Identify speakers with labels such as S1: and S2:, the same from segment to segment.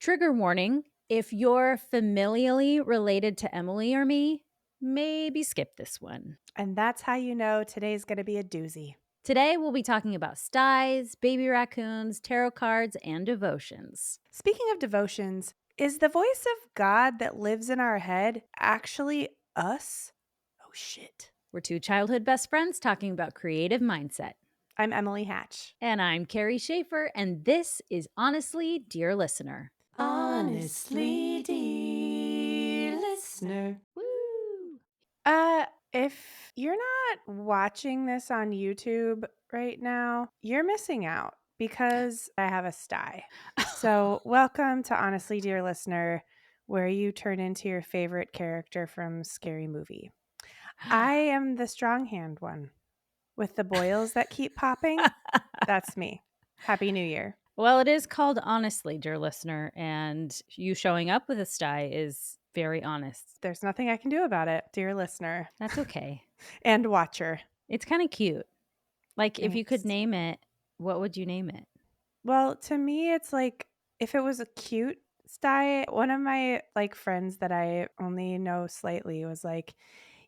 S1: Trigger warning, if you're familially related to Emily or me, maybe skip this one.
S2: And that's how you know today's going to be a doozy.
S1: Today, we'll be talking about styes, baby raccoons, tarot cards, and devotions.
S2: Speaking of devotions, is the voice of God that lives in our head actually us? Oh, shit.
S1: We're two childhood best friends talking about creative mindset.
S2: I'm Emily Hatch.
S1: And I'm Carrie Schaefer, and this is Honestly, Dear Listener.
S2: Honestly, dear listener.
S1: Woo!
S2: If you're not watching this on YouTube right now, you're missing out because I have a Stye. So, welcome to Honestly, Dear Listener, where you turn into your favorite character from Scary Movie. I am the strong hand one with the boils that keep popping. That's me. Happy New Year.
S1: Well, it is called Honestly, Dear Listener, and you showing up with a sty is very honest.
S2: There's nothing I can do about it, dear listener
S1: That's okay.
S2: and watcher.
S1: It's kind of cute. Like, if you could
S2: Thanks.
S1: name it, what would you name it?
S2: Well, to me, it's like if it was a cute Stye, one of my friends that I only know slightly was like,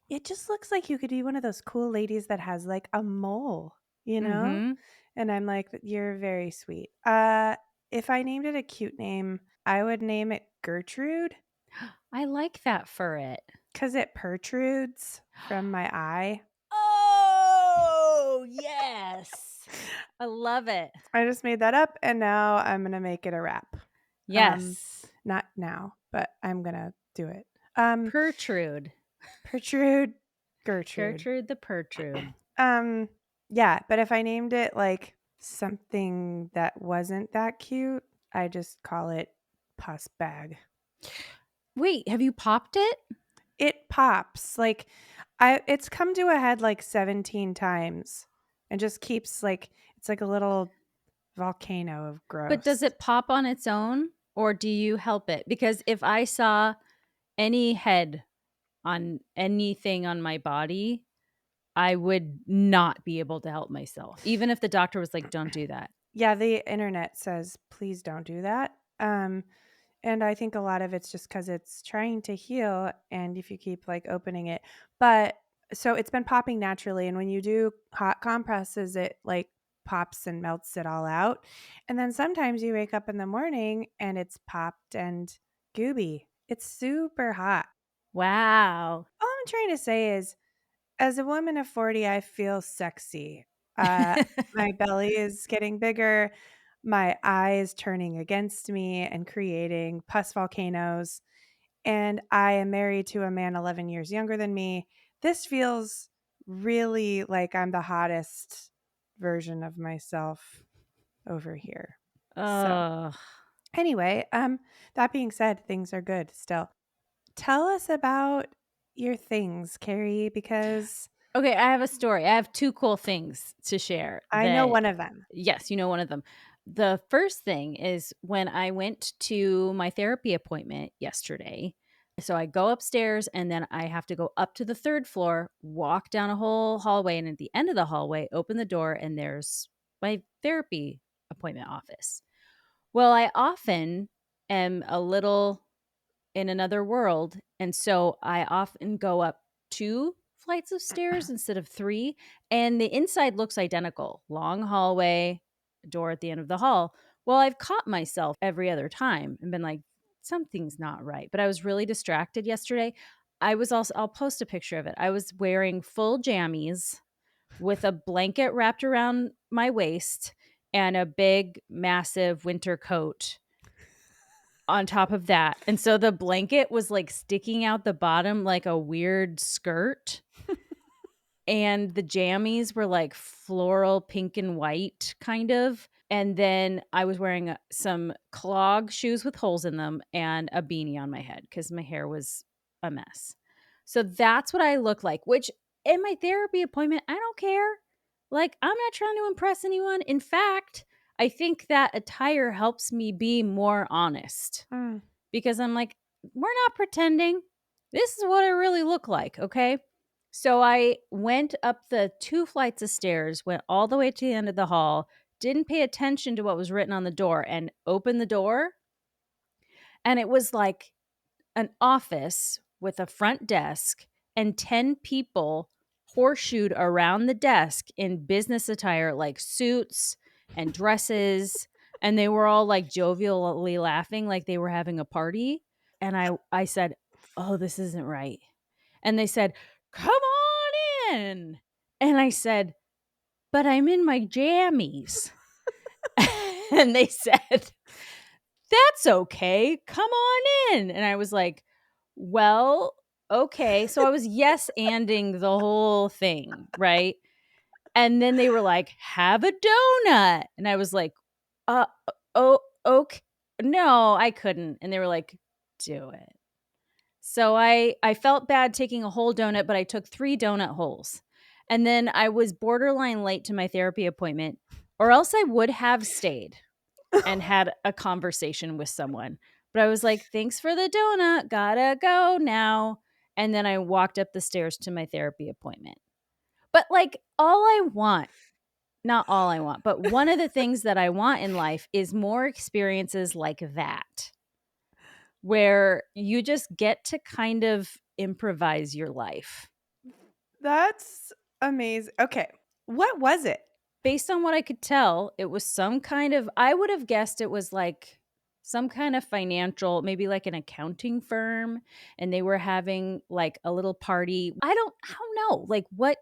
S2: it just looks like you could be one of those cool ladies that has like a mole, you know?
S1: Mm-hmm.
S2: And I'm like, you're very sweet. If I named it a cute name, I would name it Gertrude
S1: I like that for it.
S2: because it protrudes from my eye.
S1: Oh, yes. I love it.
S2: I just made that up and now I'm gonna make it a rap.
S1: Yes.
S2: Not now, but I'm gonna do it.
S1: Pertrude.
S2: Pertrude, Gertrude.
S1: Gertrude the Pertrude.
S2: Yeah, but if I named it like something that wasn't that cute, I just call it pus bag.
S1: Wait, have you popped it?
S2: It pops. It's come to a head like 17 times and just keeps it's like a little volcano of
S1: But does
S2: gross.
S1: it pop on its own or do you help it? Because if I saw any head on anything on my body, I would not be able to help myself. Even if the doctor was like, "Don't do that."
S2: Yeah, the internet says please don't do that. And I think a lot of it's just because it's trying to heal, and if you keep like opening it, but so it's been popping naturally, and when you do hot compresses, it like pops and melts it all out, and then sometimes you wake up in the morning and it's popped and gooby. It's super hot.
S1: Wow.
S2: All I'm trying to say is, as a woman of 40, I feel sexy. My belly is getting bigger. My eye is turning against me and creating pus volcanoes. And I am married to a man 11 years younger than me. This feels really like I'm the hottest version of myself over here. So,
S1: Ugh.
S2: anyway, that being said, things are good still. Tell us about your things, Carrie, because
S1: Okay, I have a story. I have 2 cool things to share
S2: I know
S1: that
S2: one of them.
S1: yes, you know one of them. The first thing is when I went to my therapy appointment yesterday. So I go upstairs and then I have to go up to the 3rd floor, walk down a whole hallway, and at the end of the hallway, open the door and there's my therapy appointment office. Well, I often am a little in another world. And so I often go up 2 flights of stairs instead of 3. And the inside looks identical, long hallway, door at the end of the hall. Well, I've caught myself every other time and been like, something's not right. But I was really distracted yesterday. I'll post a picture of it. I was wearing full jammies with a blanket wrapped around my waist and a big, massive winter coat on top of that. And so the blanket was like sticking out the bottom like a weird skirt. And the jammies were like floral pink and white kind of. And then I was wearing some clog shoes with holes in them and a beanie on my head because my hair was a mess. So that's what I look like, which in my therapy appointment, I don't care. Like, I'm not trying to impress anyone. In fact, I think that attire helps me be more honest
S2: Mm.
S1: because I'm like, we're not pretending. This is what I really look like. Okay. So I went up the 2 flights of stairs, went all the way to the end of the hall, didn't pay attention to what was written on the door, and opened the door. And it was like an office with a front desk and 10 people horseshoed around the desk in business attire, like suits and dresses. And they were all like jovially laughing like they were having a party. And I said, "Oh, this isn't right." And they said, "Come on in." And I said, "But I'm in my jammies." And they said, "That's okay. Come on in." And I was like, "Well, okay." So I was yes anding the whole thing, right? And then they were like, "Have a donut." And I was like, "Uh, oh, okay." No, I couldn't. And they were like, "Do it." So I felt bad taking a whole donut, but I took 3 donut holes. And then I was borderline late to my therapy appointment, or else I would have stayed and had a conversation with someone. But I was like, "Thanks for the donut. Gotta go now." And then I walked up the stairs to my therapy appointment. But like all I want, not all I want, but one of the things that I want in life is more experiences like that, where you just get to kind of improvise your life.
S2: That's amazing. Okay. What was it?
S1: Based on what I could tell, it was some kind of, I would have guessed it was like some kind of financial, maybe like an accounting firm, and they were having like a little party. I don't know. Like what,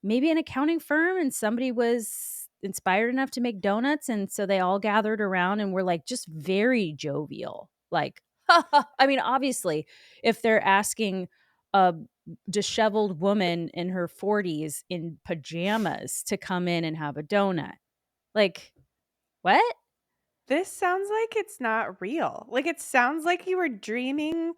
S1: maybe an accounting firm, and somebody was inspired enough to make donuts, and so they all gathered around and were like just very jovial. Like I mean, obviously, if they're asking a disheveled woman in her 40s in pajamas to come in and have a donut. Like, what?
S2: This sounds like it's not real. Like, it sounds like you were dreaming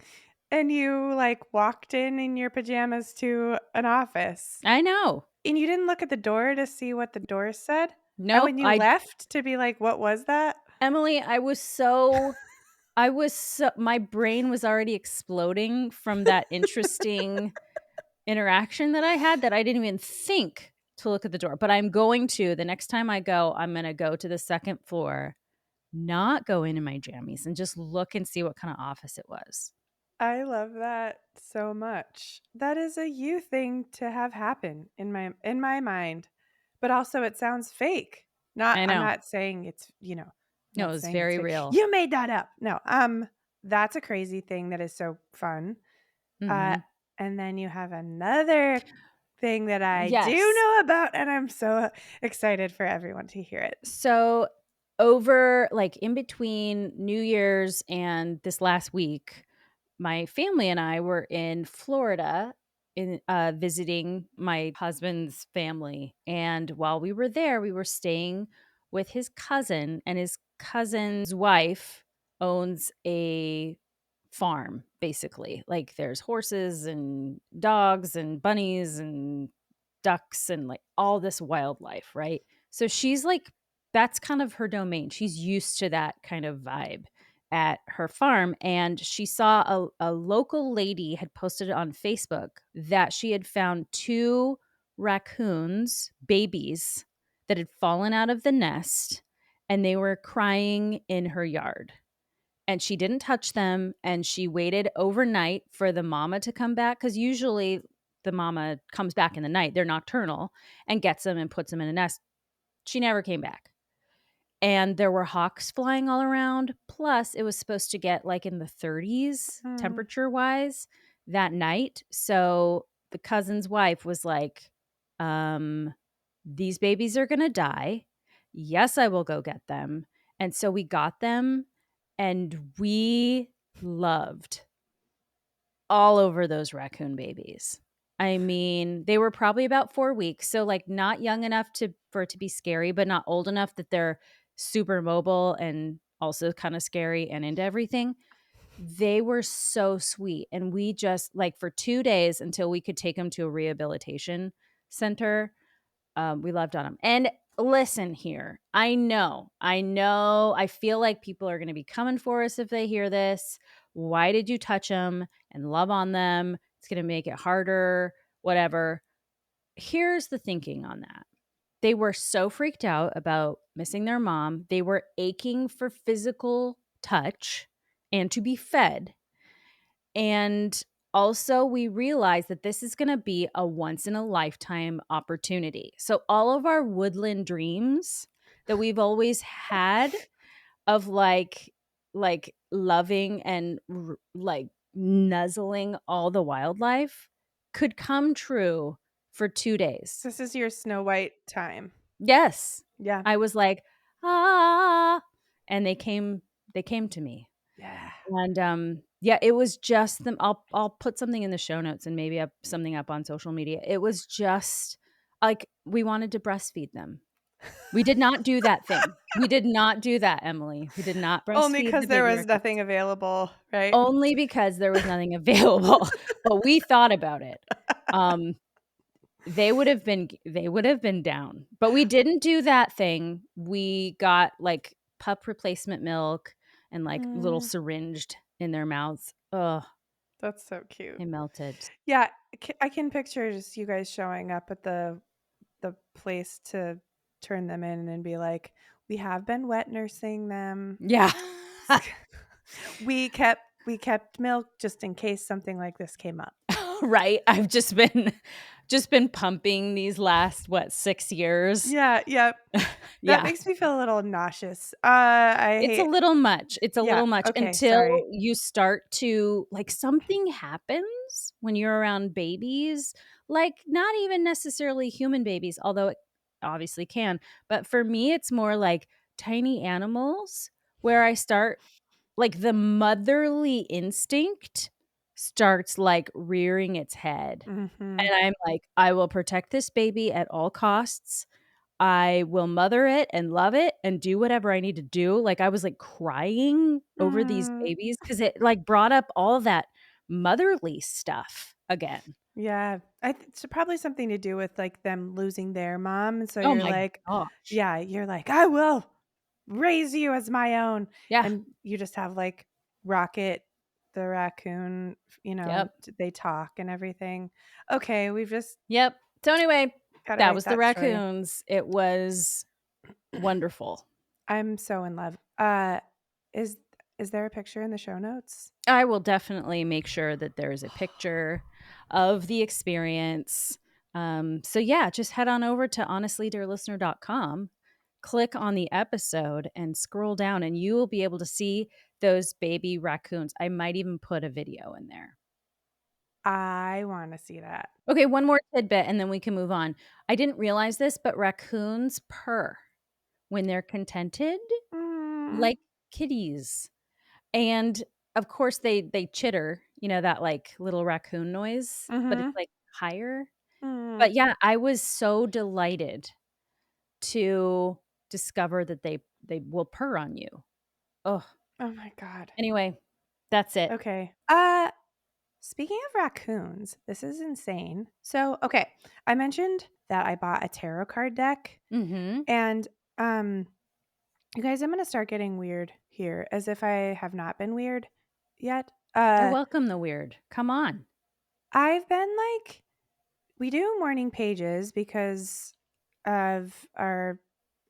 S2: and you, like, walked in your pajamas to an office,
S1: I know.
S2: and you didn't look at the door to see what the door said? And
S1: Nope.
S2: when you left to be like, "What was that?"
S1: Emily, my brain was already exploding from that interesting interaction that I had that I didn't even think to look at the door. But I'm going to, the next time I go, I'm going to go to the second floor, not go into my jammies, and just look and see what kind of office it was.
S2: I love that so much. That is a you thing to have happen in my mind. But also it sounds fake. Not
S1: I
S2: I'm
S1: know.
S2: not saying it's,
S1: No, it
S2: not
S1: was
S2: saying it's
S1: very
S2: fake.
S1: real.
S2: You made that up. No. That's a crazy thing that is so fun. Uh
S1: Hmm.
S2: and then you have another thing that I do
S1: Yes.
S2: know about, and I'm so excited for everyone to hear it.
S1: So over like in between New Year's and this last week, my family and I were in Florida in visiting my husband's family. And while we were there, we were staying with his cousin, and his cousin's wife owns a farm basically. Like there's horses and dogs and bunnies and ducks and like all this wildlife, right? So she's like, that's kind of her domain. She's used to that kind of vibe at her farm. And she saw a local lady had posted on Facebook that she had found 2 raccoons, babies, that had fallen out of the nest, and they were crying in her yard. And she didn't touch them, and she waited overnight for the mama to come back, because usually the mama comes back in the night. They're nocturnal, and gets them and puts them in a nest. She never came back. And there were hawks flying all around. Plus, it was supposed to get like in the 30s
S2: Hmm.
S1: temperature wise that night. So the cousin's wife was like, um, these babies are going to die. Yes, I will go get them. And so we got them, and we loved all over those raccoon babies. I mean, they were probably about 4 weeks, so, like, not young enough for it to be scary, but not old enough that they're super mobile and also kinda scary and into everything. They were so sweet, and we just like, for 2 days until we could take them to a rehabilitation center, we loved on them. And listen here, I feel like people are gonna be coming for us if they hear this. Why did you touch them and love on them? It's gonna make it harder, whatever. Here's the thinking on that. They were so freaked out about missing their mom. They were aching for physical touch, and to be fed. And also, we realize that this is going to be a once in a lifetime opportunity. So, all of our woodland dreams that we've always had of like loving and like nuzzling all the wildlife could come true for 2 days.
S2: This is your Snow White time.
S1: Yes.
S2: Yeah.
S1: I was like, "Ah," and they came to me.
S2: Yeah.
S1: And, yeah, it was just them. I'll put something in the show notes and maybe up something up on social media. It was just, like, we wanted to breastfeed them. We did not do that thing. We did not do that, Emily. We did not
S2: Only
S1: breastfeed the
S2: because there
S1: baby
S2: was
S1: raccoons.
S2: nothing available, right?
S1: Only because there was nothing available, but we thought about it. Um, they would have been down, but we didn't do that thing. We got, like, pup replacement milk and, like, little
S2: Mm,
S1: syringed in their mouths. Ugh,
S2: that's so cute.
S1: they melted.
S2: Yeah, I can picture just you guys showing up at the place to turn them in and be like, "We have been wet nursing them.
S1: Yeah.
S2: We kept milk just in case something like this came up."
S1: Right? I've just been pumping these last, what, 6 years?
S2: Yeah, yep. That
S1: Yeah.
S2: makes me feel a little nauseous. I
S1: It's a
S2: hate
S1: little much. It's a
S2: Yeah,
S1: little much
S2: okay,
S1: until
S2: sorry.
S1: you start to like, something happens when you're around babies, like, not even necessarily human babies, although it obviously can, but for me, it's more like tiny animals where I start like, the motherly instinct starts, like, rearing its head,
S2: Mhm.
S1: and I'm like, "I will protect this baby at all costs. I will mother it and love it and do whatever I need to do." Like, I was, like, crying over these
S2: Mm.
S1: babies because it, like, brought up all of that motherly stuff again.
S2: Yeah, it's probably something to do with, like, them losing their mom, and so
S1: Oh
S2: you're
S1: my
S2: like
S1: gosh.
S2: yeah, you're like, "I will raise you as my own,"
S1: Yeah.
S2: and you just have, like, Rocket the raccoon,
S1: Yep.
S2: they talk and everything. Okay, we've just
S1: Yep. So, anyway,
S2: gotta
S1: that
S2: write
S1: was the
S2: that story.
S1: raccoons. It was wonderful.
S2: I'm so in love. Is is there a picture in the show notes?
S1: I will definitely make sure that there's a picture of the experience. So yeah, just head on over to honestlydearlistener.com, click on the episode and scroll down and you will be able to see those baby raccoons. I might even put a video in there.
S2: I wanna see that.
S1: Okay, one more tidbit and then we can move on. I didn't realize this, but raccoons purr when they're contented
S2: Mm,
S1: like kitties. And, of course, they chitter, that, like, little raccoon noise, but it's,
S2: mhm,
S1: like, higher.
S2: mm.
S1: But, yeah, I was so delighted to discover that they will purr on you. Oh,
S2: Oh my god.
S1: anyway, that's it.
S2: Okay. Speaking of raccoons, this is insane. So, okay, I mentioned that I bought a tarot card deck,
S1: Mhm.
S2: and um, you guys, I'm gonna start getting weird here, as if I have not been weird yet.
S1: I welcome the weird. Come on.
S2: I've been like, we do morning pages because of our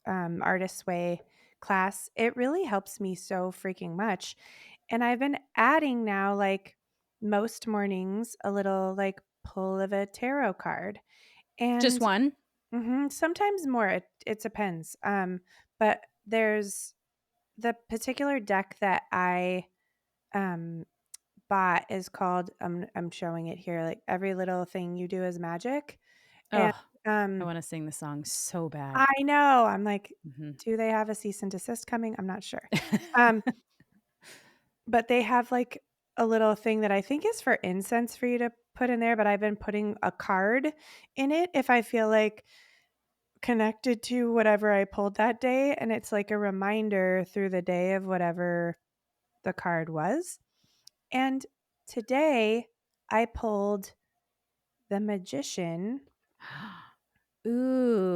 S2: Artist's Way class. It really helps me so freaking much, and I've been adding now, like most mornings, a little like pull of a tarot card.
S1: Just
S2: And
S1: one?
S2: sometimes more. It depends. But there's the particular deck that I um bought is called I'm showing it here, like every little thing you do is magic. And
S1: Oh, I
S2: um
S1: wanna sing the song so bad.
S2: I know. I'm like,
S1: Mhm.
S2: do they have a cease and desist coming? I'm not sure. Um, but they have like a little thing that I think is for incense for you to put in there, but I've been putting a card in it if I feel like connected to whatever I pulled that day, and it's like a reminder through the day of whatever the card was. And today I pulled the magician,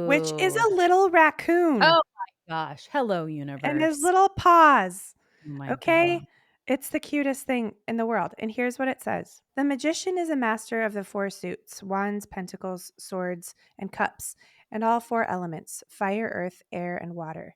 S2: which is
S1: Ooh.
S2: a little raccoon
S1: Oh my gosh. Hello,
S2: and his
S1: universe.
S2: little paws.
S1: Oh my
S2: Okay?
S1: god.
S2: It's the cutest thing in the world. And here's what it says: The magician is a master of the four suits: wands, pentacles, swords, and cups, and all four elements: fire, earth, air, and water.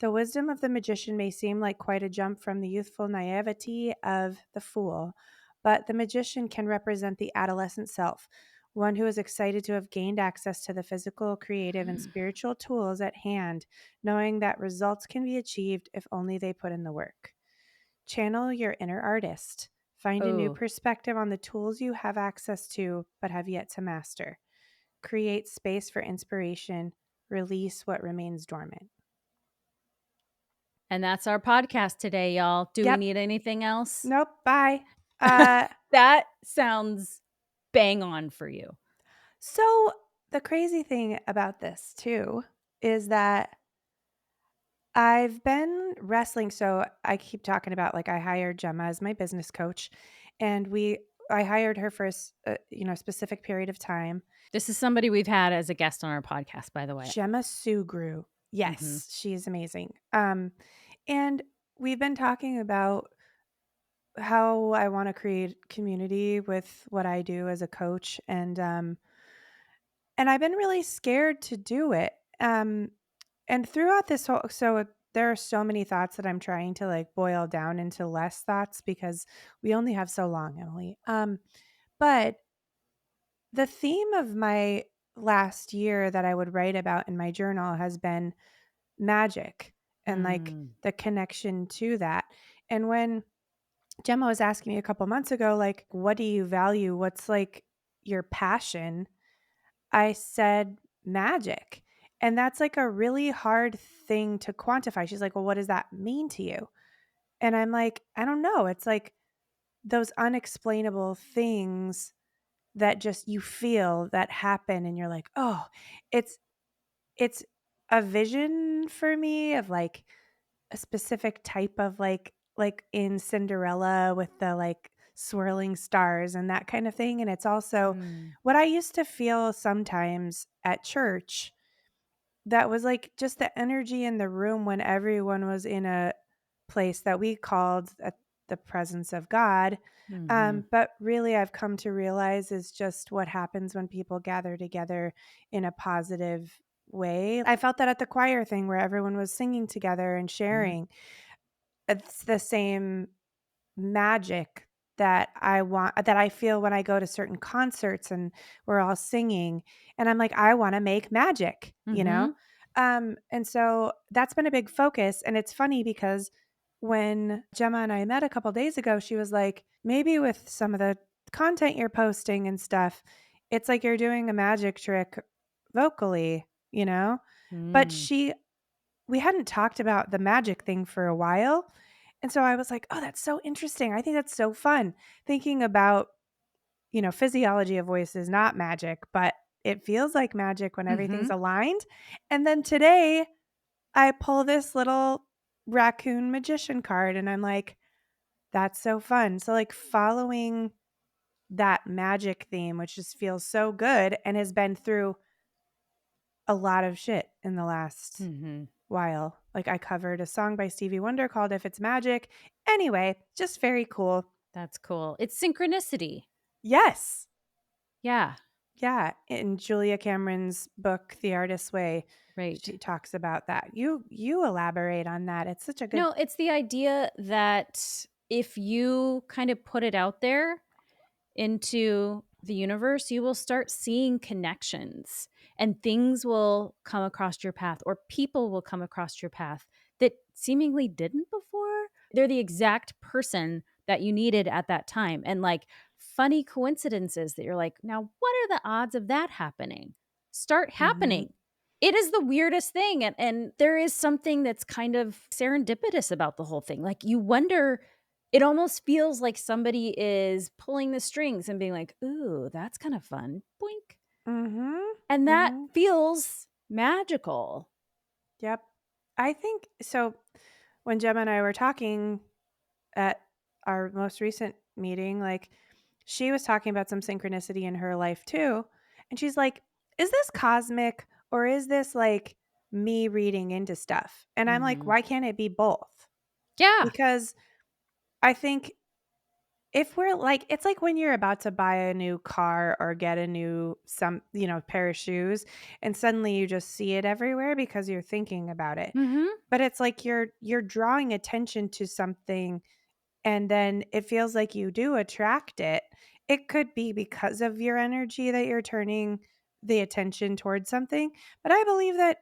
S2: The wisdom of the magician may seem like quite a jump from the youthful naivety of the fool, but the magician can represent the adolescent self, one who is excited to have gained access to the physical, creative, and spiritual tools at hand, knowing that results can be achieved if only they put in the work. Channel your inner artist. Find a new
S1: Oh,
S2: perspective on the tools you have access to but have yet to master. Create space for inspiration. Release what remains dormant.
S1: and that's our podcast today, y'all. Do we
S2: Yep.
S1: need anything else?
S2: Nope. Bye. Uh,
S1: That sounds bang on for you.
S2: so the crazy thing about this too is that I've been wrestling. So I keep talking about like I hired Gemma as my business coach, and I hired her for a specific period of time.
S1: This is somebody we've had as a guest on our podcast, by the way.
S2: Gemma Sugru.
S1: Mhm.
S2: Yes, she's amazing. And we've been talking about how I want to create community with what I do as a coach, and I've been really scared to do it. And throughout this whole, there are so many thoughts that I'm trying to like boil down into less thoughts because we only have so long, Emily. But the theme of my last year that I would write about in my journal has been magic and like
S1: Mm.
S2: the connection to that. And when Gemma was asking me a couple months ago, like, what do you value? What's like your passion? I said magic. And that's like a really hard thing to quantify. She's like, well, what does that mean to you? And I'm like, I don't know. It's like those unexplainable things that just you feel that happen and you're like, oh, it's it's a vision for me of like a specific type of like in Cinderella with the like swirling stars and that kind of thing. And it's also
S1: Mm.
S2: what I used to feel sometimes at church that was like just the energy in the room when everyone was in a place that we called the presence of God.
S1: Mhm.
S2: But really, I've come to realize is just what happens when people gather together in a positive way. I felt that at the choir thing where everyone was singing together and
S1: Mhm.
S2: sharing. It's the same magic that I feel when I go to certain concerts and we're all singing and I'm like, I want to make magic, you know?
S1: Mhm.
S2: And so that's been a big focus. And it's funny because when Gemma and I met a couple days ago, she was like, maybe with some of the content you're posting and stuff, it's like you're doing a magic trick vocally, you know? But
S1: Mm.
S2: we hadn't talked about the magic thing for a while. And so I was like, "Oh, that's so interesting. I think that's so fun." Thinking about, physiology of voice is not magic, but it feels like magic when everything's
S1: Mhm.
S2: aligned. And then today I pull this little raccoon magician card and I'm like, that's so fun. So like following that magic theme, which just feels so good and has been through a lot of shit in the last
S1: Mhm.
S2: while. Like I covered a song by Stevie Wonder called If It's Magic. Anyway, just very cool.
S1: That's cool. It's synchronicity.
S2: Yes.
S1: Yeah.
S2: Yeah. In Julia Cameron's book, The Artist's Way,
S1: Right.
S2: she talks about that. You elaborate on that. It's such a good.
S1: No, it's the idea that if you kind of put it out there into the universe, you will start seeing connections and things will come across your path or people will come across your path that seemingly didn't before. They're the exact person that you needed at that time. And like funny coincidences that you're like, now what are the odds of that happening? Start
S2: Mhm.
S1: happening. It is the weirdest thing. And there is something that's kind of serendipitous about the whole thing. Like you wonder, it almost feels like somebody is pulling the strings and being like, "Ooh, that's kind of fun." Boink.
S2: Mhm.
S1: And that
S2: Mhm.
S1: feels magical.
S2: Yep. I think so. When Gemma and I were talking at our most recent meeting, like she was talking about some synchronicity in her life too. And she's like, is this cosmic or is this like me reading into stuff? And I'm like,
S1: Mhm.
S2: why can't it be both?
S1: Yeah.
S2: Because I think if we're like, it's like when you're about to buy a new car or get a new pair of shoes, and suddenly you just see it everywhere because you're thinking about it.
S1: Mhm.
S2: But it's like you're drawing attention to something, and then it feels like you do attract it. It could be because of your energy that you're turning the attention towards something, but I believe that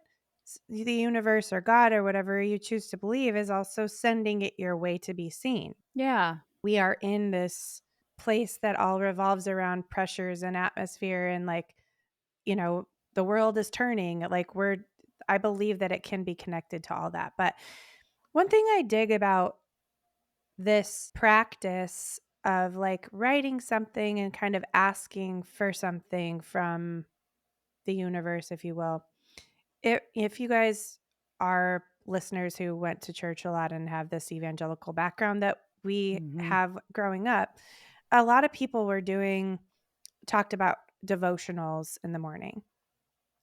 S2: the universe or God or whatever you choose to believe is also sending it your way to be seen.
S1: Yeah.
S2: We are in this place that all revolves around pressures and atmosphere, and like, the world is turning. Like, I believe that it can be connected to all that. But one thing I dig about this practice of like writing something and kind of asking for something from the universe, if you will. If you guys are listeners who went to church a lot and have this evangelical background that we
S1: Mhm.
S2: have growing up, a lot of people talked about devotionals in the morning.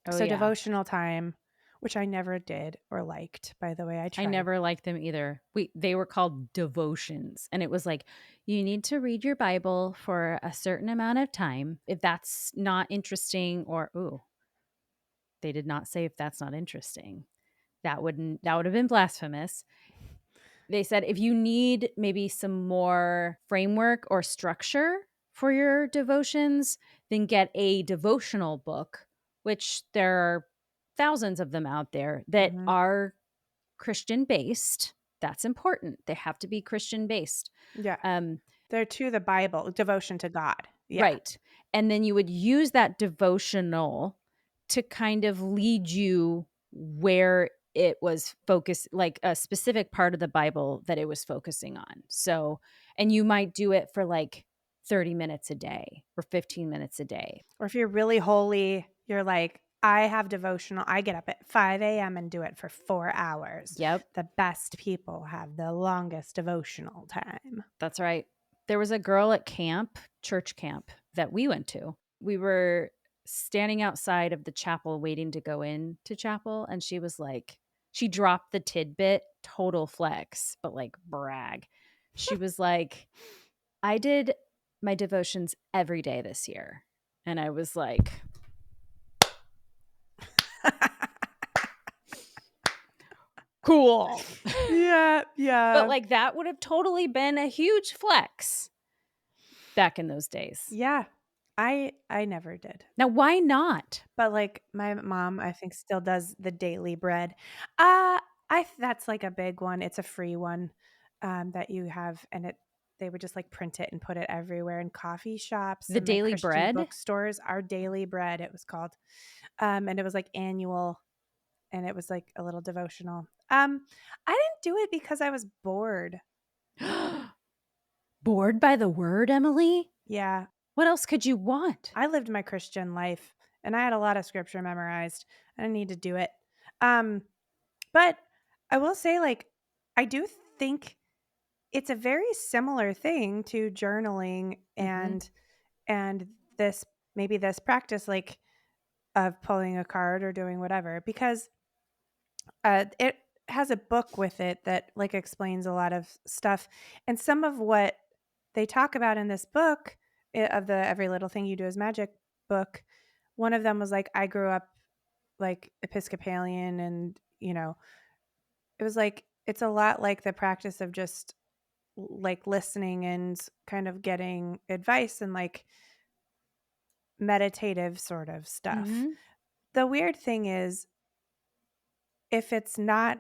S1: Oh,
S2: So
S1: yeah.
S2: devotional time, which I never did or liked, by the way, I
S1: I
S2: tried.
S1: never liked them either. They were called devotions, and it was like, you need to read your Bible for a certain amount of time. If that's not interesting, or ooh, they did not say if that's not interesting. That would have been blasphemous. They said if you need maybe some more framework or structure for your devotions, then get a devotional book, which there are thousands of them out there that
S2: Mhm.
S1: are Christian based. That's important. They have to be Christian based.
S2: Yeah.
S1: Um,
S2: They're to the Bible, devotion to God. Yeah.
S1: right. And then you would use that devotional to kind of lead you where it was focused, like a specific part of the Bible that it was focusing on. So, and you might do it for like 30 minutes a day or 15 minutes a day.
S2: Or if you're really holy, you're like, I have devotional. I get up at 5 a.m. and do it for 4 hours.
S1: Yep.
S2: The best people have the longest devotional time.
S1: That's right. There was a girl at camp, church camp, that we went to. We were standing outside of the chapel waiting to go into chapel, and she was like, she dropped the tidbit, total flex, but like brag. She was like, I did my devotions every day this year. And I was like, cool.
S2: Yeah,
S1: But
S2: yeah.
S1: like that would have totally been a huge flex back in those days.
S2: Yeah. I never did.
S1: Now, why not?
S2: But like my mom, I think still does the daily bread. That's like a big one. It's a free one that you have, and they would just like print it and put it everywhere in coffee shops
S1: The
S2: and like
S1: daily
S2: Christian
S1: bread?
S2: bookstores. Our daily bread, it was called. And it was like annual, and it was like a little devotional. I didn't do it because I was bored.
S1: Bored by the word, Emily?
S2: Yeah,
S1: What else could you want?
S2: I lived my Christian life, and I had a lot of scripture memorized. I didn't need to do it. Um, but I will say, like, I do think it's a very similar thing to journaling
S1: Mhm.
S2: and this maybe this practice, like, of pulling a card or doing whatever, because it has a book with it that like explains a lot of stuff, and some of what they talk about in this book, of the Every Little Thing You Do Is Magic book. One of them was like, I grew up like Episcopalian, and it was like it's a lot like the practice of just like listening and kind of getting advice and like meditative sort of stuff.
S1: Mhm.
S2: The weird thing is, if it's not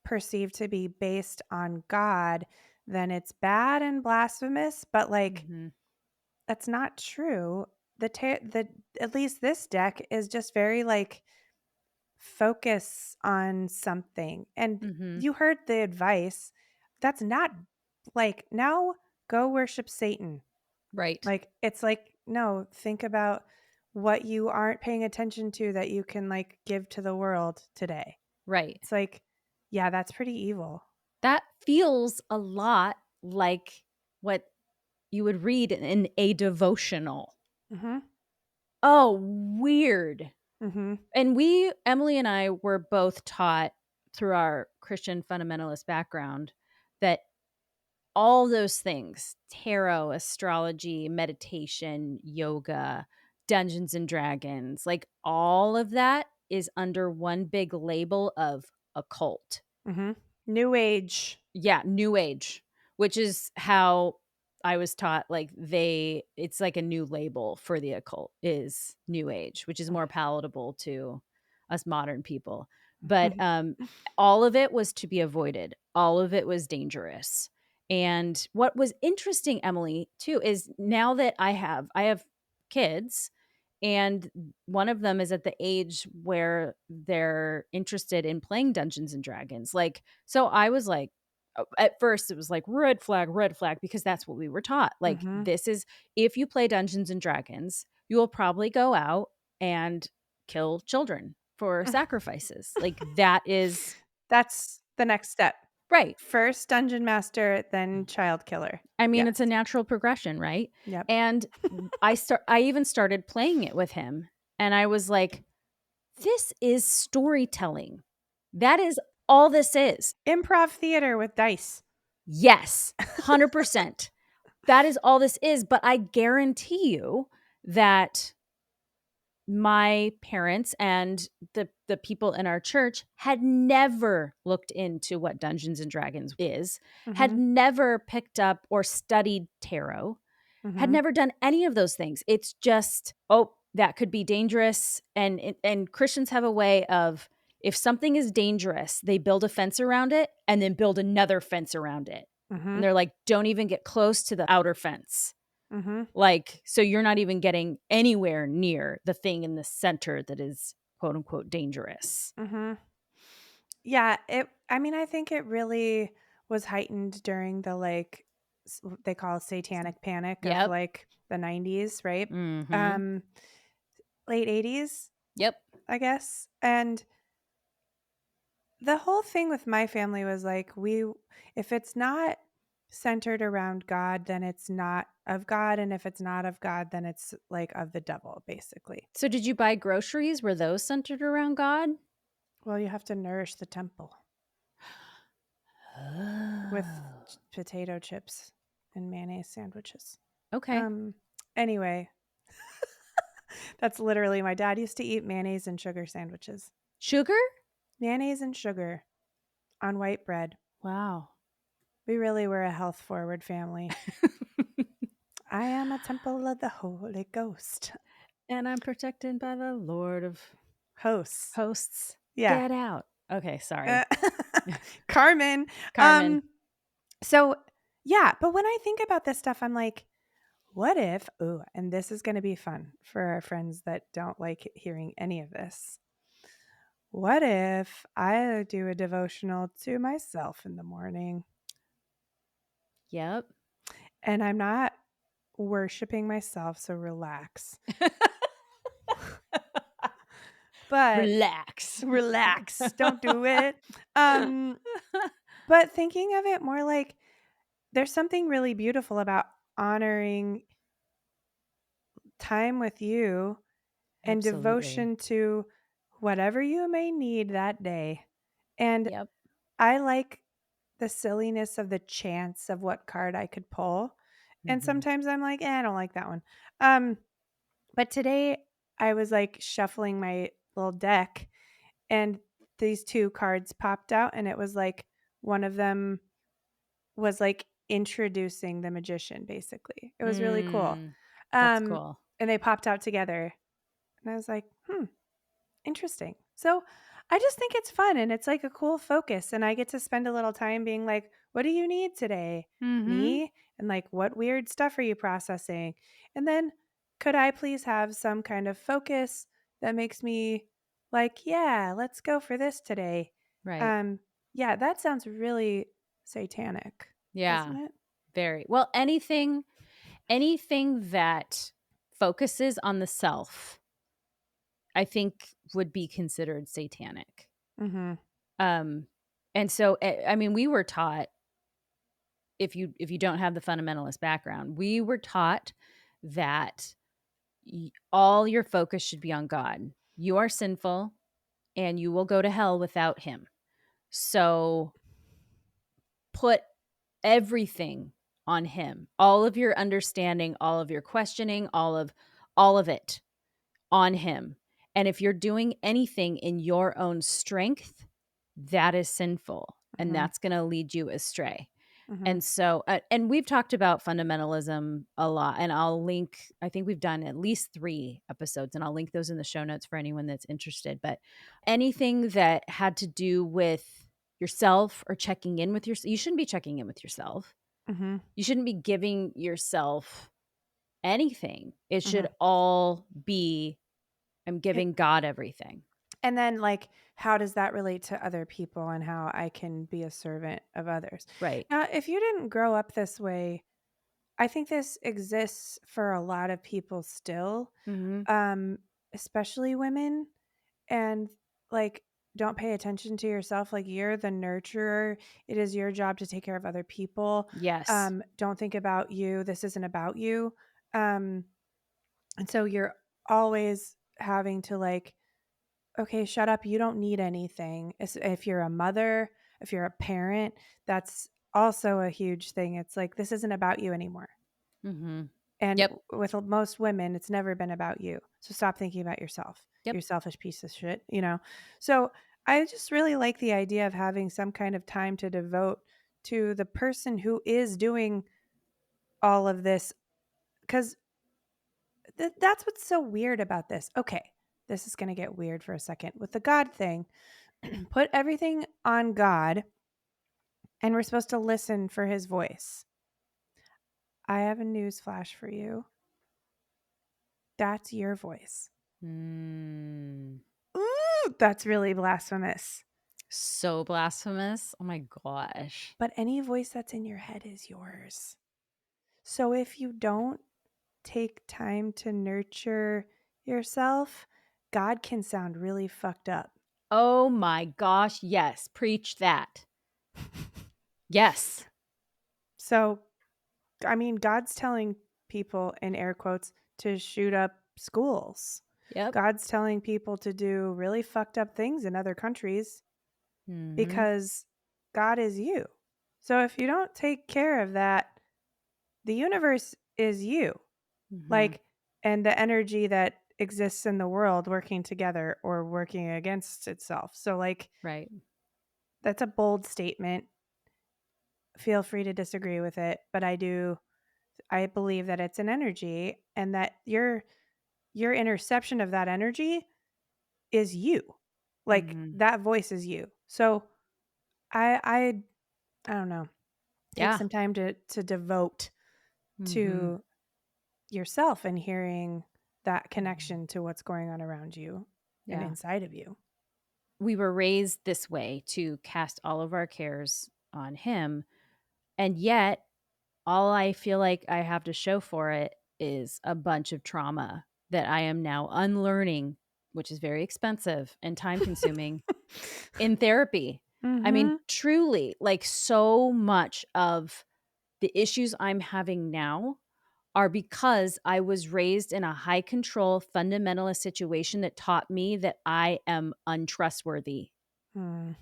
S2: perceived to be based on God, then it's bad and blasphemous, but like
S1: Mhm.
S2: that's not true. The At least this deck is just very like focus on something. And
S1: Mhm.
S2: you heard the advice. That's not like, now go worship Satan.
S1: Right.
S2: Like, it's like, no, think about what you aren't paying attention to that you can like give to the world today.
S1: Right.
S2: It's like, yeah, that's pretty evil.
S1: That feels a lot like what you would read in a devotional.
S2: Mm-hmm.
S1: Oh, weird.
S2: Mm-hmm.
S1: And Emily and I were both taught through our Christian fundamentalist background that all those things, tarot, astrology, meditation, yoga, Dungeons and Dragons, like all of that is under one big label of occult.
S2: Mhm. New Age.
S1: Yeah, new age, which is how I was taught, like, it's like a new label for the occult is new age, which is more palatable to us modern people. But, all of it was to be avoided. All of it was dangerous. And what was interesting, Emily, too, is now that I have kids, and one of them is at the age where they're interested in playing Dungeons and Dragons. Like, so I was like, at first it was like red flag, because that's what we were taught. Like,
S2: Mhm.
S1: this is, if you play Dungeons and Dragons, you will probably go out and kill children for sacrifices. Like, that is
S2: That's the next step.
S1: right.
S2: First dungeon master, then child killer.
S1: I mean,
S2: Yes.
S1: it's a natural progression, right?
S2: Yep.
S1: And I even started playing it with him, and I was like, this is storytelling. That is all this is.
S2: Improv theater with dice.
S1: Yes, 100%. That is all this is, but I guarantee you that my parents and the people in our church had never looked into what Dungeons and Dragons is, had
S2: Mhm.
S1: never picked up or studied tarot, had
S2: Mhm.
S1: never done any of those things. It's just, oh, that could be dangerous. And Christians have a way of, if something is dangerous, they build a fence around it and then build another fence around it. And
S2: Mhm.
S1: they're like, don't even get close to the outer fence.
S2: Mhm.
S1: Like, so you're not even getting anywhere near the thing in the center that is quote unquote dangerous.
S2: Mhm. Yeah, I mean, I think it really was heightened during the, like, what they call satanic panic of,
S1: Yep.
S2: like, the 90s, right?
S1: Mm-hmm.
S2: Um, late 80s,
S1: Yep.
S2: I guess, and the whole thing with my family was, like, if it's not centered around God, then it's not of God, and if it's not of God, then it's, like, of the devil, basically.
S1: So did you buy groceries? Were those centered around God?
S2: Well, you have to nourish the temple with
S1: Oh.
S2: potato chips and mayonnaise sandwiches.
S1: Okay.
S2: Um, anyway, that's literally my dad used to eat mayonnaise and sugar sandwiches.
S1: Sugar?
S2: Mayonnaise and sugar on white bread.
S1: Wow.
S2: We really were a health forward family. I am a temple of the Holy Ghost.
S1: And I'm protected by the Lord of
S2: Hosts.
S1: hosts.
S2: Yeah.
S1: Get out. Okay,
S2: Uh,
S1: sorry.
S2: Carmen.
S1: Carmen.
S2: So yeah, but when I think about this stuff, I'm like, what if, ooh, and this is going to be fun for our friends that don't like hearing any of this. What if I do a devotional to myself in the morning
S1: Yep.
S2: and I'm not worshiping myself, so relax. But
S1: Relax.
S2: relax, don't do it. Um, but thinking of it more like there's something really beautiful about honoring time with you and
S1: Absolutely.
S2: devotion to whatever you may need that day. And
S1: Yep.
S2: I like the silliness of the chance of what card I could pull. And
S1: Mhm.
S2: sometimes I'm like, I don't like that one. But today I was like shuffling my little deck and these two cards popped out and it was like one of them was like introducing the magician basically. It was really cool.
S1: Mm, that's
S2: Um
S1: cool.
S2: and they popped out together and I was like, interesting. So I just think it's fun and it's like a cool focus. And I get to spend a little time being like, what do you need today?
S1: Mhm.
S2: Me? And like, what weird stuff are you processing? And then could I please have some kind of focus that makes me like, yeah, let's go for this today?
S1: Right.
S2: Um, yeah, that sounds really satanic, doesn't
S1: Yeah.
S2: it?
S1: Very. Well, anything that focuses on the self, I think would be considered satanic.
S2: Mm-hmm.
S1: Um and so I mean, we were taught, if you don't have the fundamentalist background, we were taught that all your focus should be on God. You are sinful and you will go to hell without him. So put everything on him. All of your understanding, all of your questioning, all of it on him. And if you're doing anything in your own strength, that is sinful and
S2: Mhm.
S1: that's going to lead you astray.
S2: Mhm.
S1: And so, and we've talked about fundamentalism a lot, and I'll link, I think we've done at least 3 episodes, and I'll link those in the show notes for anyone that's interested. But anything that had to do with yourself or checking in with yourself, you shouldn't be checking in with yourself.
S2: Mhm.
S1: You shouldn't be giving yourself anything. It should
S2: Mhm.
S1: all be, I'm
S2: It
S1: giving God everything.
S2: And then, like, how does that relate to other people and how I can be a servant of others?
S1: Right.
S2: Now, if you didn't grow up this way, I think this exists for a lot of people still,
S1: Mhm.
S2: um, especially women. And, like, don't pay attention to yourself. Like, you're the nurturer. It is your job to take care of other people.
S1: Yes.
S2: Don't think about you. This isn't about you. Um, and so you're always having to, like, okay, shut up. You don't need anything. If you're a mother, if you're a parent, that's also a huge thing. It's like, this isn't about you anymore.
S1: Mhm.
S2: And
S1: Yep.
S2: with most women, it's never been about you. So stop thinking about yourself.
S1: Yep.
S2: You selfish piece of shit, you know? So I just really like the idea of having some kind of time to devote to the person who is doing all of this. Because that's what's so weird about this. Okay, this is going to get weird for a second. With the God thing, put everything on God, and we're supposed to listen for his voice. I have a news flash for you. That's your voice.
S1: Mm.
S2: Ooh, that's really blasphemous.
S1: So blasphemous. Oh my gosh.
S2: But any voice that's in your head is yours. So if you don't take time to nurture yourself, God can sound really fucked up.
S1: Oh my gosh. Yes. Preach that. Yes.
S2: So, I mean, God's telling people, in air quotes, to shoot up schools.
S1: Yep.
S2: God's telling people to do really fucked up things in other countries
S1: Mhm.
S2: because God is you. So if you don't take care of that, the universe is you.
S1: Mhm.
S2: Like, and the energy that exists in the world working together or working against itself. So, like,
S1: Right.
S2: that's a bold statement. Feel free to disagree with it, but I believe that it's an energy and that your interception of that energy is you. Like,
S1: Mhm.
S2: that voice is you. So, I I don't know. Take
S1: Yeah.
S2: some time to devote
S1: Mhm.
S2: to yourself and hearing that
S1: Mhm.
S2: connection to what's going on around you and
S1: Yeah.
S2: inside of you.
S1: We were raised this way to cast all of our cares on him. And yet, all I feel like I have to show for it is a bunch of trauma that I am now unlearning, which is very expensive and time consuming in therapy. I mean,
S2: Mhm.
S1: truly, like so much of the issues I'm having now are because I was raised in a high control fundamentalist situation that taught me that I am untrustworthy
S2: Mm.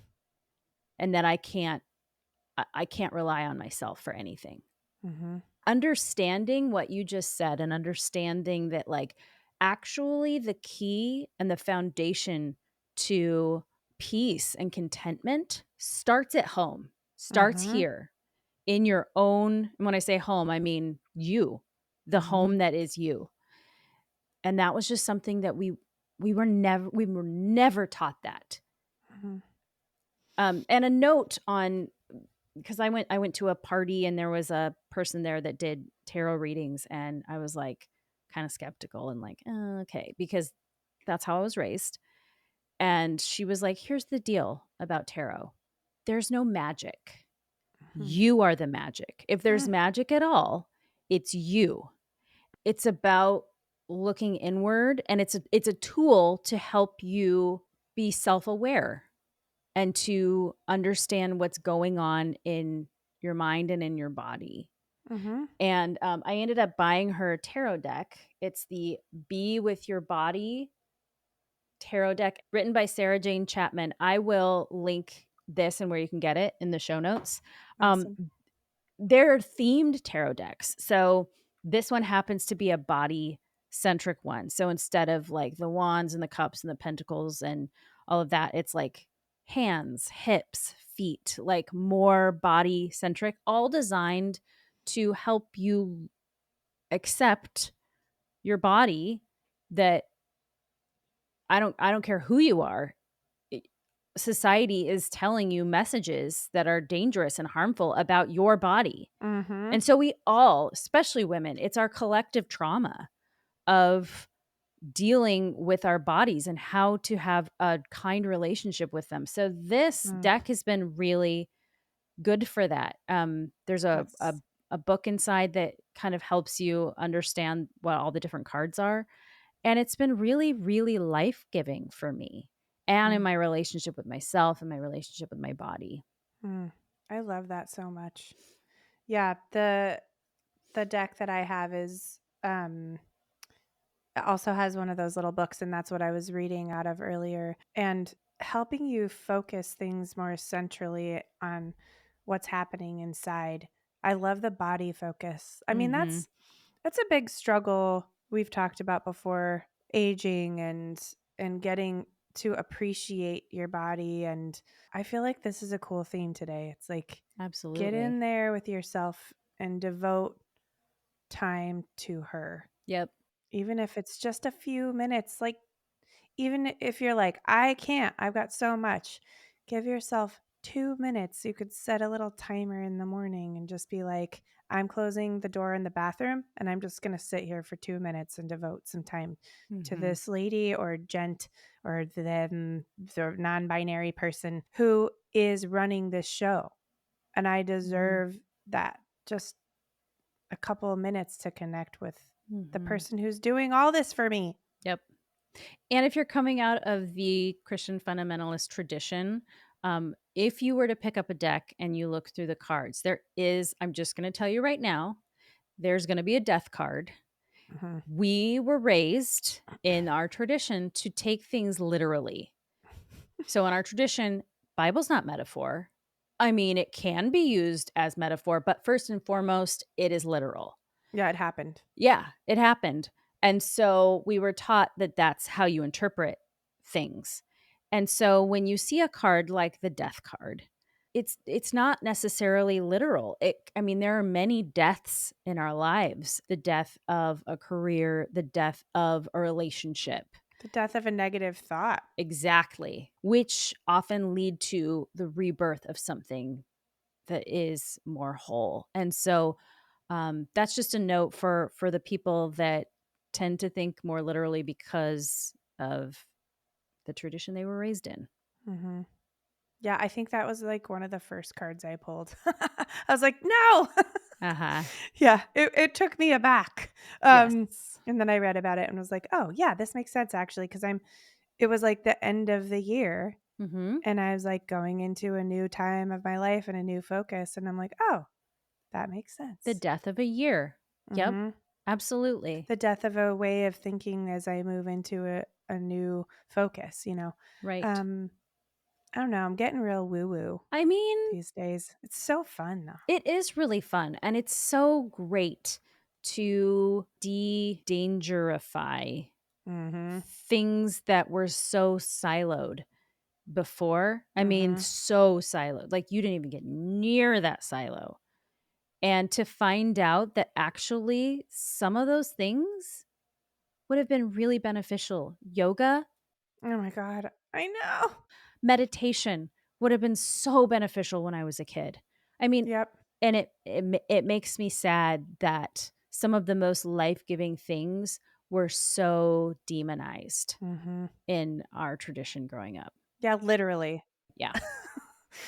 S1: and that I can't rely on myself for anything.
S2: Mhm.
S1: Understanding what you just said and understanding that, like, actually the key and the foundation to peace and contentment starts at home, starts
S2: Mhm.
S1: here in your own, and when I say home, I mean you, the
S2: Mhm.
S1: home that is you. And that was just something that we were never taught that.
S2: Mhm.
S1: And a note on, because I went to a party and there was a person there that did tarot readings, and I was like kind of skeptical and like, okay, because that's how I was raised. And she was like, here's the deal about tarot. There's no magic.
S2: Mhm.
S1: You are the magic. If there's
S2: Mm.
S1: magic at all, it's you. It's about looking inward, and it's a tool to help you be self-aware and to understand what's going on in your mind and in your body.
S2: Mhm.
S1: And I ended up buying her tarot deck. It's the Be With Your Body tarot deck written by Sarah Jane Chapman. I will link this and where you can get it in the show notes. Um,
S2: Awesome.
S1: they're themed tarot decks. So this one happens to be a body centric one. So instead of like the wands and the cups and the pentacles and all of that, it's like hands, hips, feet, like more body centric, all designed to help you accept your body, that I don't care who you are. it- Society is telling you messages that are dangerous and harmful about your body.
S2: Mhm.
S1: And so we all, especially women, it's our collective trauma of dealing with our bodies and how to have a kind relationship with them. So this
S2: Mm,
S1: deck has been really good for that. There's
S2: that's
S1: a book inside that kind of helps you understand what all the different cards are. And it's been really, really life-giving for me and in
S2: mm,
S1: my relationship with myself and my relationship with my body.
S2: mm. I love that so much. Yeah, the deck that I have is it also has one of those little books, and that's what I was reading out of earlier, and helping you focus things more centrally on what's happening inside. I love the body focus. I mean,
S1: Mhm.
S2: that's a big struggle we've talked about before, aging and getting to appreciate your body, and I feel like this is a cool theme today. It's like get in
S1: Absolutely.
S2: there with yourself and devote time to her.
S1: Yep.
S2: Even if it's just a few minutes, like even if you're like, I can't, I've got so much, give yourself 2 minutes. You could set a little timer in the morning and just be like, I'm closing the door in the bathroom and I'm just going to sit here for 2 minutes and devote some time to
S1: Mhm.
S2: this lady or gent or then the non binary person who is running this show. And I
S1: Mhm.
S2: deserve that. Just a couple of minutes to connect with the
S1: Mhm.
S2: person who's doing all this for me.
S1: Yep. And if you're coming out of the Christian fundamentalist tradition, if you were to pick up a deck and you look through the cards, there is, I'm just going to tell you right now, there's going to be a death card.
S2: Mhm.
S1: We were raised in our tradition to take things literally. So in our tradition, Bible's not metaphor. I mean, it can be used as metaphor, but first and foremost, it is literal.
S2: Yeah, it happened.
S1: Yeah, it happened. And so we were taught that that's how you interpret things. And so when you see a card like the death card, it's not necessarily literal. I mean, there are many deaths in our lives, the death of a career, the death of a relationship.
S2: The death of a negative thought.
S1: Exactly, which often lead to the rebirth of something that is more whole. And so that's just a note for the people that tend to think more literally because of the tradition they were raised in.
S2: Mhm. Yeah, I think that was, like, one of the first cards I pulled. I was like, "No!"
S1: Uh-huh.
S2: Yeah, it took me aback.
S1: Yes.
S2: And then I read about it and was like, "Oh, yeah, this makes sense actually, because 'cause it was, like, the end of the year,
S1: Mhm.
S2: and I was, like, going into a new time of my life and a new focus, and I'm like, "Oh, that makes
S1: The
S2: sense."
S1: death of a year. Yep.
S2: Mhm.
S1: Absolutely.
S2: The death of a way of thinking as I move into a new focus, you know?
S1: Right.
S2: Um, I don't know, I'm getting real woo-woo
S1: I mean,
S2: these days. It's so fun, though.
S1: it is really fun and it's so great to de-dangerify
S2: Mhm.
S1: things that were so siloed before. I mean,
S2: Mhm.
S1: so siloed. Like you didn't even get near that silo. And to find out that actually some of those things would have been really beneficial. Yoga,
S2: Oh my god. I know.
S1: meditation would have been so beneficial when I was a kid. I mean,
S2: Yep.
S1: and it makes me sad that some of the most life-giving things were so demonized
S2: Mhm.
S1: in our tradition growing up.
S2: Yeah, literally.
S1: Yeah,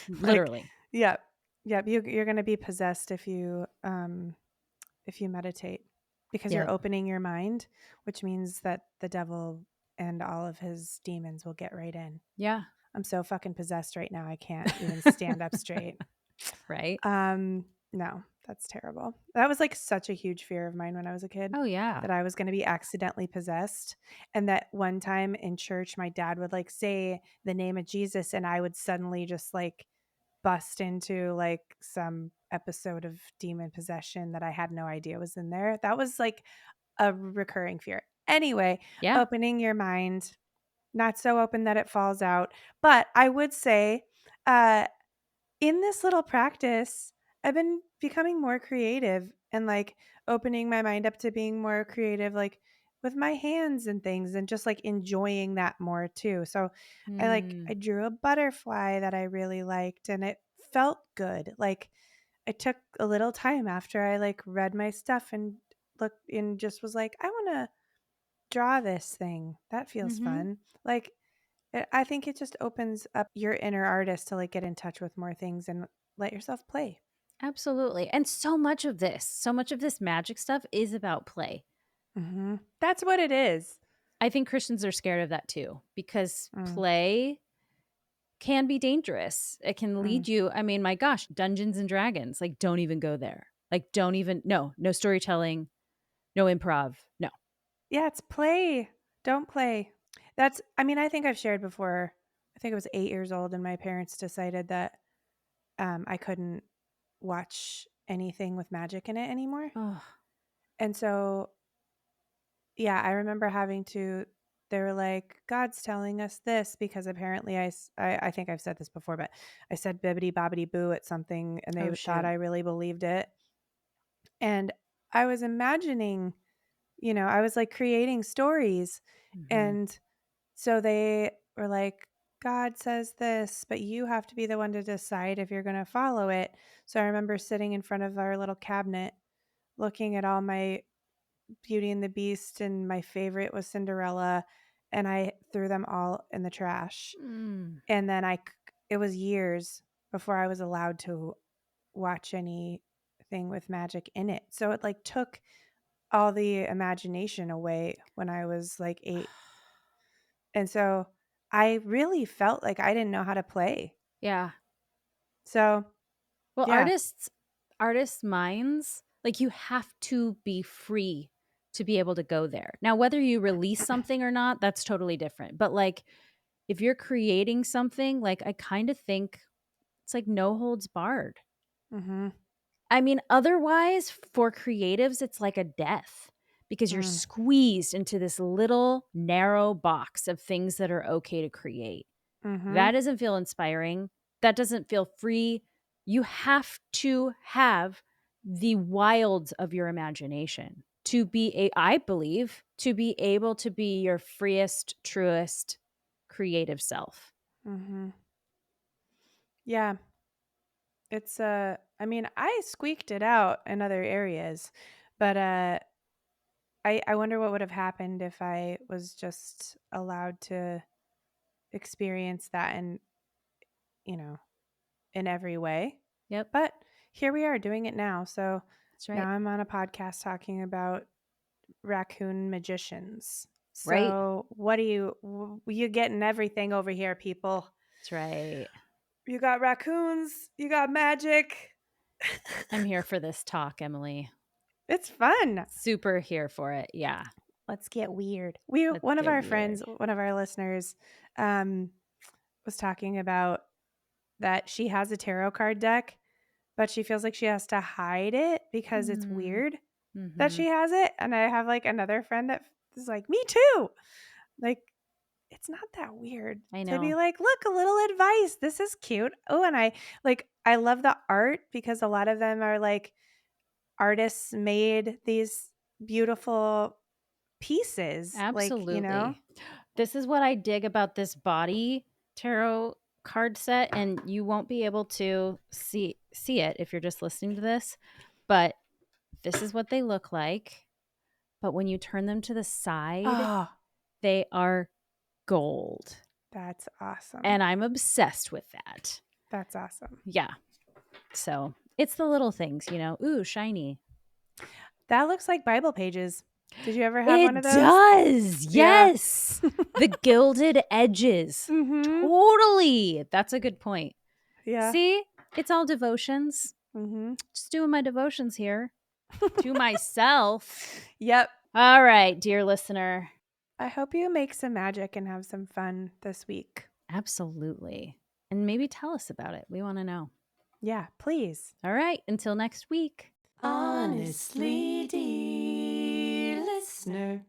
S2: Like,
S1: literally.
S2: yep. Yep, you're gonna be possessed if you meditate because you're
S1: Yep.
S2: opening your mind, which means that the devil and all of his demons will get right in.
S1: Yeah.
S2: I'm so fucking possessed right now, I can't even stand up straight.
S1: Right?
S2: No, that's terrible. That was, like, such a huge fear of mine when I was a kid,
S1: Oh, yeah.
S2: that I was gonna be accidentally possessed, and that one time in church, my dad would, like, say the name of Jesus, and I would suddenly just, like, bust into like some episode of demon possession that I had no idea was in there. That was like a recurring fear. Anyway,
S1: Yeah.
S2: opening your mind, not so open that it falls out. But I would say, uh, in this little practice, I've been becoming more creative and like opening my mind up to being more creative, like with my hands and things, and just like enjoying that more too. So I
S1: Mm.
S2: drew a butterfly that I really liked and it felt good. Like I took a little time after I like read my stuff and looked and just was like, I want to draw this thing. That feels
S1: Mhm.
S2: fun. Like I think it just opens up your inner artist to like get in touch with more things and let yourself play.
S1: Absolutely. And so much of this magic stuff is about play.
S2: That's what it is.
S1: I think Christians are scared of that too because
S2: Mm,
S1: play can be dangerous. It can
S2: mm.
S1: lead you, I mean, my gosh, Dungeons and Dragons, like don't even go there. Like don't even no storytelling, no improv. No.
S2: Yeah, it's play. Don't play. I mean, I think I've shared before. I think I was 8 years old and my parents decided that I couldn't watch anything with magic in it anymore.
S1: Oh,
S2: And so, yeah, I remember they were like, God's telling us this because apparently I think I've said this before, but I said bibbity bobbity boo at something and they
S1: oh
S2: thought
S1: shoot.
S2: I really believed it. And I was imagining, I was like creating stories.
S1: Mhm.
S2: And so they were like, God says this, but you have to be the one to decide if you're going to follow it. So I remember sitting in front of our little cabinet looking at all my Beauty and the Beast, and my favorite was Cinderella, and I threw them all in the trash.
S1: Mm.
S2: And then it was years before I was allowed to watch anything with magic in it. So it like took all the imagination away when I was like 8. And so I really felt like I didn't know how to play.
S1: Yeah.
S2: So,
S1: Well,
S2: yeah.
S1: artists' minds, like you have to be free to be able to go there. Now, whether you release something or not, that's totally different. But like if you're creating something, like I kind of think it's like no holds barred.
S2: Mhm.
S1: I mean, otherwise for creatives, it's like a death because you're
S2: Mm.
S1: squeezed into this little narrow box of things that are okay to create. That
S2: Mhm.
S1: doesn't feel inspiring. That doesn't feel free. You have to have the wilds of your imagination to I believe, to be able to be your freest, truest, creative self.
S2: Mhm. Yeah. It's I mean, I squeaked it out in other areas, but I wonder what would have happened if I was just allowed to experience that you know, in every way.
S1: Yep,
S2: But here we are doing it now. So
S1: that's
S2: now
S1: right.
S2: I'm on a podcast talking about raccoon magicians.
S1: Right.
S2: So what you getting everything over here, people.
S1: That's right.
S2: You got raccoons, you got magic.
S1: I'm here for this talk, Emily.
S2: It's fun.
S1: Super here for it. Yeah.
S2: Let's get weird.
S1: Let's
S2: One of
S1: get
S2: our
S1: weird.
S2: friends, one of our listeners, um, was talking about that she has a tarot card deck, but she feels like she has to hide it because it's
S1: Mm.
S2: weird that
S1: Hmm.
S2: she has it. And I have like another friend that is like, me too. Like, it's not that weird
S1: I
S2: to be
S1: know.
S2: like, look, a little advice. This is cute. Oh, and I love the art because a lot of them are like artists made these beautiful pieces.
S1: Absolutely. This is what I dig about this body tarot card set, and you won't be able to see it if you're just listening to this, but this is what they look like. But when you turn them to the side,
S2: Oh,
S1: they are gold.
S2: that's awesome.
S1: And I'm obsessed with that.
S2: That's awesome.
S1: Yeah. So it's the little things, ooh, shiny.
S2: That looks like Bible pages. Did you ever have one of
S1: It
S2: those?
S1: does.
S2: Yeah.
S1: Yes. The gilded edges.
S2: Mhm.
S1: Totally. That's a good point.
S2: Yeah.
S1: See, it's all devotions.
S2: Mhm.
S1: Just doing my devotions here to myself.
S2: Yep.
S1: All right, dear listener.
S2: I hope you make some magic and have some fun this week.
S1: Absolutely. And maybe tell us about it. We want to know.
S2: Yeah, please.
S1: All right. Until next week.
S2: Honestly, dear listener.